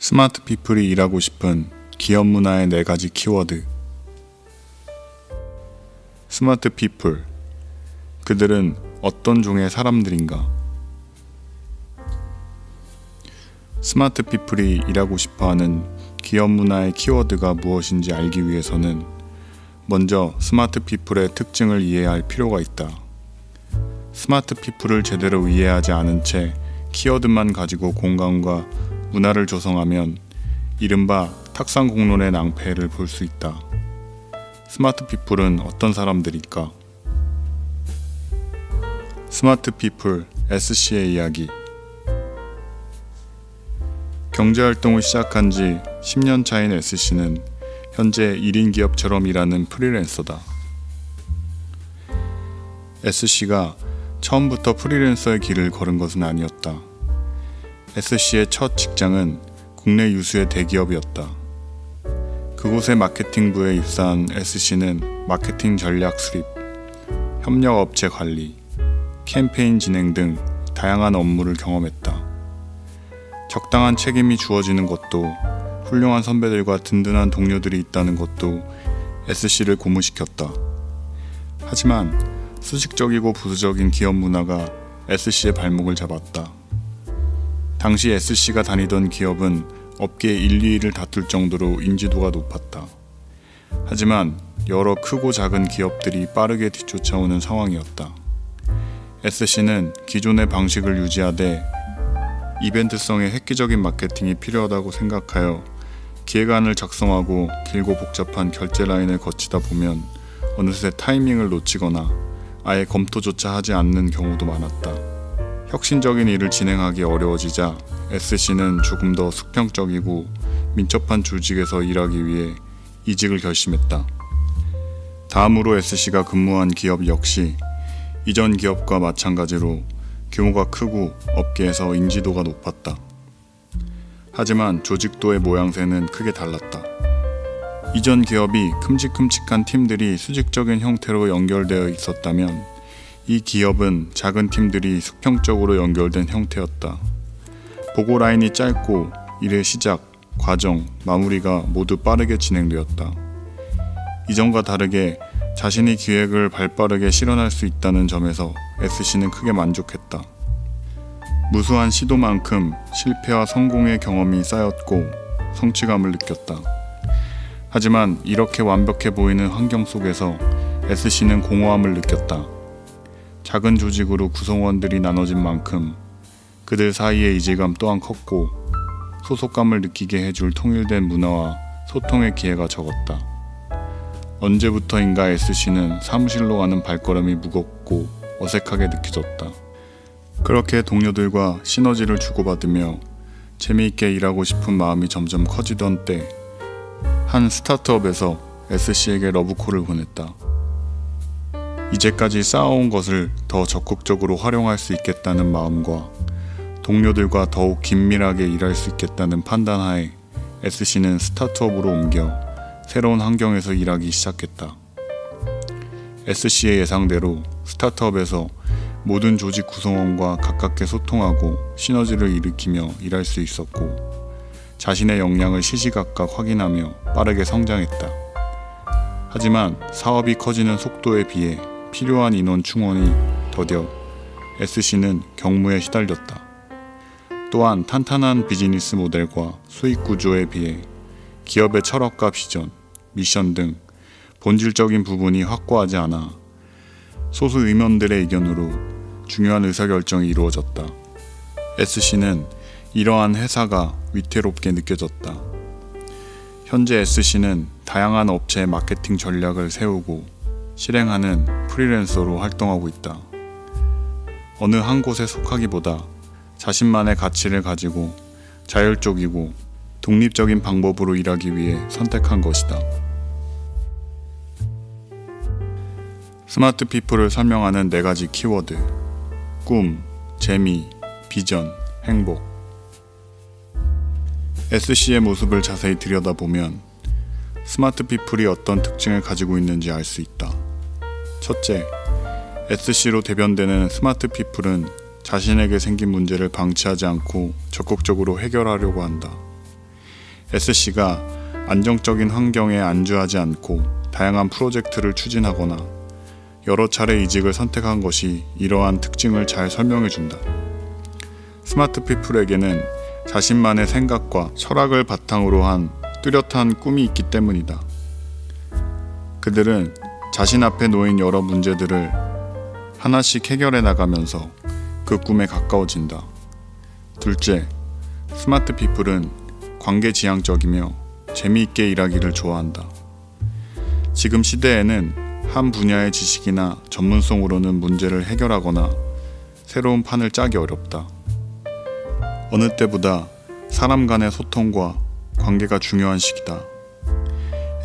스마트 피플이 일하고 싶은 기업 문화의 4가지 키워드. 스마트 피플. 그들은 어떤 종의 사람들인가? 스마트 피플이 일하고 싶어하는 기업 문화의 키워드가 무엇인지 알기 위해서는 먼저 스마트 피플의 특징을 이해할 필요가 있다. 스마트 피플을 제대로 이해하지 않은 채 키워드만 가지고 공간과 문화를 조성하면 이른바 탁상공론의 낭패를 볼 수 있다. 스마트 피플은 어떤 사람들일까? 스마트 피플 SC의 이야기. 경제활동을 시작한 지 10년 차인 SC는 현재 1인 기업처럼 일하는 프리랜서다. SC가 처음부터 프리랜서의 길을 걸은 것은 아니었다. SC의 첫 직장은 국내 유수의 대기업이었다. 그곳의 마케팅부에 입사한 SC는 마케팅 전략 수립, 협력업체 관리, 캠페인 진행 등 다양한 업무를 경험했다. 적당한 책임이 주어지는 것도, 훌륭한 선배들과 든든한 동료들이 있다는 것도 SC를 고무시켰다. 하지만 수직적이고 부수적인 기업 문화가 SC의 발목을 잡았다. 당시 SC가 다니던 기업은 업계 1, 2위를 다툴 정도로 인지도가 높았다. 하지만 여러 크고 작은 기업들이 빠르게 뒤쫓아오는 상황이었다. SC는 기존의 방식을 유지하되 이벤트성의 획기적인 마케팅이 필요하다고 생각하여 기획안을 작성하고 길고 복잡한 결제 라인을 거치다 보면 어느새 타이밍을 놓치거나 아예 검토조차 하지 않는 경우도 많았다. 혁신적인 일을 진행하기 어려워지자 SC는 조금 더 수평적이고 민첩한 조직에서 일하기 위해 이직을 결심했다. 다음으로 SC가 근무한 기업 역시 이전 기업과 마찬가지로 규모가 크고 업계에서 인지도가 높았다. 하지만 조직도의 모양새는 크게 달랐다. 이전 기업이 큼직큼직한 팀들이 수직적인 형태로 연결되어 있었다면 이 기업은 작은 팀들이 수평적으로 연결된 형태였다. 보고 라인이 짧고 일의 시작, 과정, 마무리가 모두 빠르게 진행되었다. 이전과 다르게 자신이 기획을 발빠르게 실현할 수 있다는 점에서 SC는 크게 만족했다. 무수한 시도만큼 실패와 성공의 경험이 쌓였고 성취감을 느꼈다. 하지만 이렇게 완벽해 보이는 환경 속에서 SC는 공허함을 느꼈다. 작은 조직으로 구성원들이 나눠진 만큼 그들 사이의 이질감 또한 컸고 소속감을 느끼게 해줄 통일된 문화와 소통의 기회가 적었다. 언제부터인가 SC는 사무실로 가는 발걸음이 무겁고 어색하게 느껴졌다. 그렇게 동료들과 시너지를 주고받으며 재미있게 일하고 싶은 마음이 점점 커지던 때 한 스타트업에서 SC에게 러브콜을 보냈다. 이제까지 쌓아온 것을 더 적극적으로 활용할 수 있겠다는 마음과 동료들과 더욱 긴밀하게 일할 수 있겠다는 판단하에 SC는 스타트업으로 옮겨 새로운 환경에서 일하기 시작했다. SC의 예상대로 스타트업에서 모든 조직 구성원과 가깝게 소통하고 시너지를 일으키며 일할 수 있었고 자신의 역량을 시시각각 확인하며 빠르게 성장했다. 하지만 사업이 커지는 속도에 비해 필요한 인원 충원이 더뎌 SC는 경무에 시달렸다. 또한 탄탄한 비즈니스 모델과 수익 구조에 비해 기업의 철학과 비전, 미션 등 본질적인 부분이 확고하지 않아 소수 임원들의 의견으로 중요한 의사결정이 이루어졌다. SC는 이러한 회사가 위태롭게 느껴졌다. 현재 SC는 다양한 업체의 마케팅 전략을 세우고 실행하는 프리랜서로 활동하고 있다. 어느 한 곳에 속하기보다 자신만의 가치를 가지고 자율적이고 독립적인 방법으로 일하기 위해 선택한 것이다. 스마트 피플을 설명하는 4가지 키워드. 꿈, 재미, 비전, 행복. SC의 모습을 자세히 들여다보면 스마트 피플이 어떤 특징을 가지고 있는지 알 수 있다. 첫째, SC로 대변되는 스마트 피플은 자신에게 생긴 문제를 방치하지 않고 적극적으로 해결하려고 한다. SC가 안정적인 환경에 안주하지 않고 다양한 프로젝트를 추진하거나 여러 차례 이직을 선택한 것이 이러한 특징을 잘 설명해준다. 스마트 피플에게는 자신만의 생각과 철학을 바탕으로 한 뚜렷한 꿈이 있기 때문이다. 그들은 자신 앞에 놓인 여러 문제들을 하나씩 해결해 나가면서 그 꿈에 가까워진다. 둘째, 스마트 피플은 관계지향적이며 재미있게 일하기를 좋아한다. 지금 시대에는 한 분야의 지식이나 전문성으로는 문제를 해결하거나 새로운 판을 짜기 어렵다. 어느 때보다 사람 간의 소통과 관계가 중요한 시기다.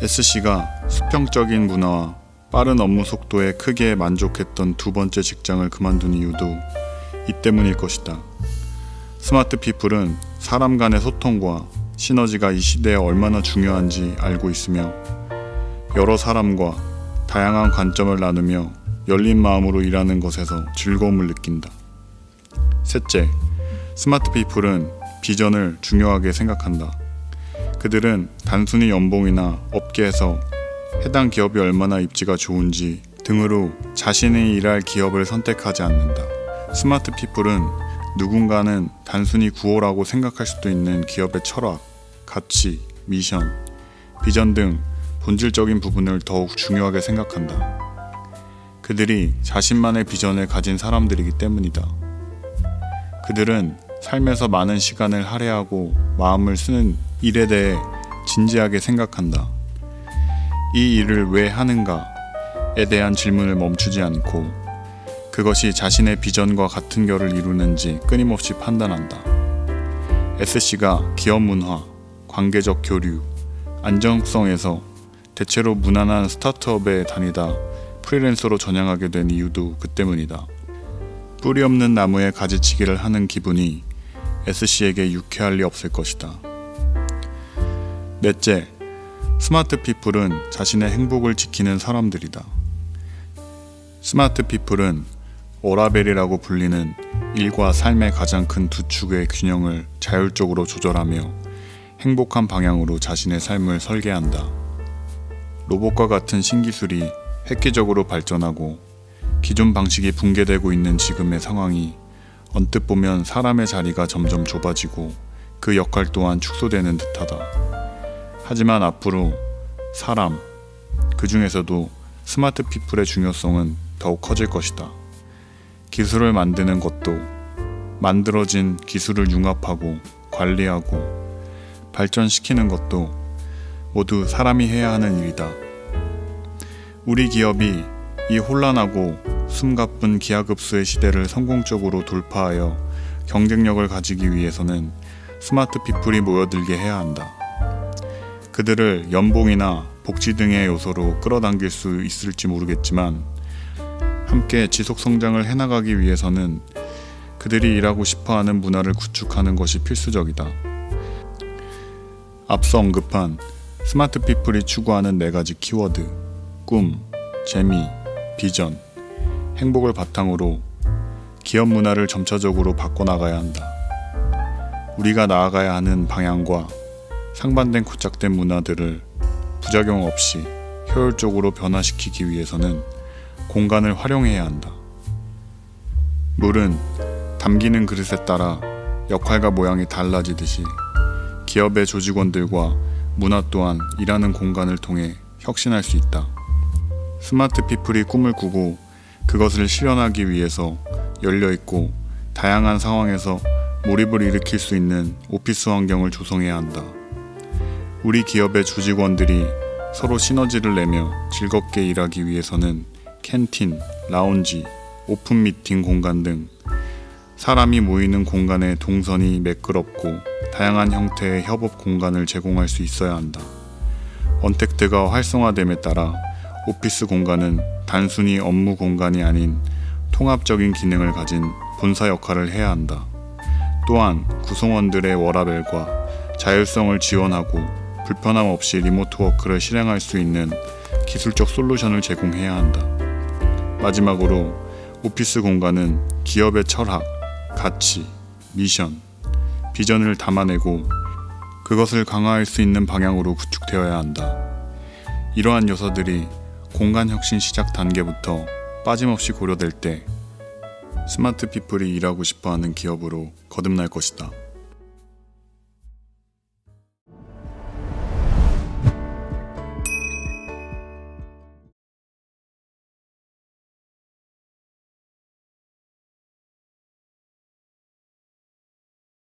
SC가 수평적인 문화와 빠른 업무 속도에 크게 만족했던 두 번째 직장을 그만둔 이유도 이 때문일 것이다. 스마트 피플은 사람 간의 소통과 시너지가 이 시대에 얼마나 중요한지 알고 있으며 여러 사람과 다양한 관점을 나누며 열린 마음으로 일하는 것에서 즐거움을 느낀다. 셋째, 스마트 피플은 비전을 중요하게 생각한다. 그들은 단순히 연봉이나 업계에서 해당 기업이 얼마나 입지가 좋은지 등으로 자신이 일할 기업을 선택하지 않는다. 스마트 피플은 누군가는 단순히 구호라고 생각할 수도 있는 기업의 철학, 가치, 미션, 비전 등 본질적인 부분을 더욱 중요하게 생각한다. 그들이 자신만의 비전을 가진 사람들이기 때문이다. 그들은 삶에서 많은 시간을 할애하고 마음을 쓰는 일에 대해 진지하게 생각한다. 이 일을 왜 하는가에 대한 질문을 멈추지 않고 그것이 자신의 비전과 같은 결을 이루는지 끊임없이 판단한다. SC가 기업 문화, 관계적 교류, 안정성에서 대체로 무난한 스타트업에 다니다 프리랜서로 전향하게 된 이유도 그 때문이다. 뿌리 없는 나무에 가지치기를 하는 기분이 SC에게 유쾌할 리 없을 것이다. 넷째, 스마트 피플은 자신의 행복을 지키는 사람들이다. 스마트 피플은 워라벨이라고 불리는 일과 삶의 가장 큰 두 축의 균형을 자율적으로 조절하며 행복한 방향으로 자신의 삶을 설계한다. 로봇과 같은 신기술이 획기적으로 발전하고 기존 방식이 붕괴되고 있는 지금의 상황이 언뜻 보면 사람의 자리가 점점 좁아지고 그 역할 또한 축소되는 듯하다. 하지만 앞으로 사람, 그 중에서도 스마트 피플의 중요성은 더욱 커질 것이다. 기술을 만드는 것도 만들어진 기술을 융합하고 관리하고 발전시키는 것도 모두 사람이 해야 하는 일이다. 우리 기업이 이 혼란하고 숨가쁜 기하급수의 시대를 성공적으로 돌파하여 경쟁력을 가지기 위해서는 스마트 피플이 모여들게 해야 한다. 그들을 연봉이나 복지 등의 요소로 끌어당길 수 있을지 모르겠지만 함께 지속 성장을 해나가기 위해서는 그들이 일하고 싶어하는 문화를 구축하는 것이 필수적이다. 앞서 언급한 스마트 피플이 추구하는 4가지 키워드, 꿈, 재미, 비전, 행복을 바탕으로 기업 문화를 점차적으로 바꿔나가야 한다. 우리가 나아가야 하는 방향과 상반된 고착된 문화들을 부작용 없이 효율적으로 변화시키기 위해서는 공간을 활용해야 한다. 물은 담기는 그릇에 따라 역할과 모양이 달라지듯이 기업의 조직원들과 문화 또한 일하는 공간을 통해 혁신할 수 있다. 스마트 피플이 꿈을 꾸고 그것을 실현하기 위해서 열려있고 다양한 상황에서 몰입을 일으킬 수 있는 오피스 환경을 조성해야 한다. 우리 기업의 조직원들이 서로 시너지를 내며 즐겁게 일하기 위해서는 캔틴, 라운지, 오픈 미팅 공간 등 사람이 모이는 공간의 동선이 매끄럽고 다양한 형태의 협업 공간을 제공할 수 있어야 한다. 언택트가 활성화됨에 따라 오피스 공간은 단순히 업무 공간이 아닌 통합적인 기능을 가진 본사 역할을 해야 한다. 또한 구성원들의 워라밸과 자율성을 지원하고 불편함 없이 리모트 워크를 실행할 수 있는 기술적 솔루션을 제공해야 한다. 마지막으로 오피스 공간은 기업의 철학, 가치, 미션, 비전을 담아내고 그것을 강화할 수 있는 방향으로 구축되어야 한다. 이러한 요소들이 공간혁신 시작 단계부터 빠짐없이 고려될 때 스마트 피플이 일하고 싶어하는 기업으로 거듭날 것이다.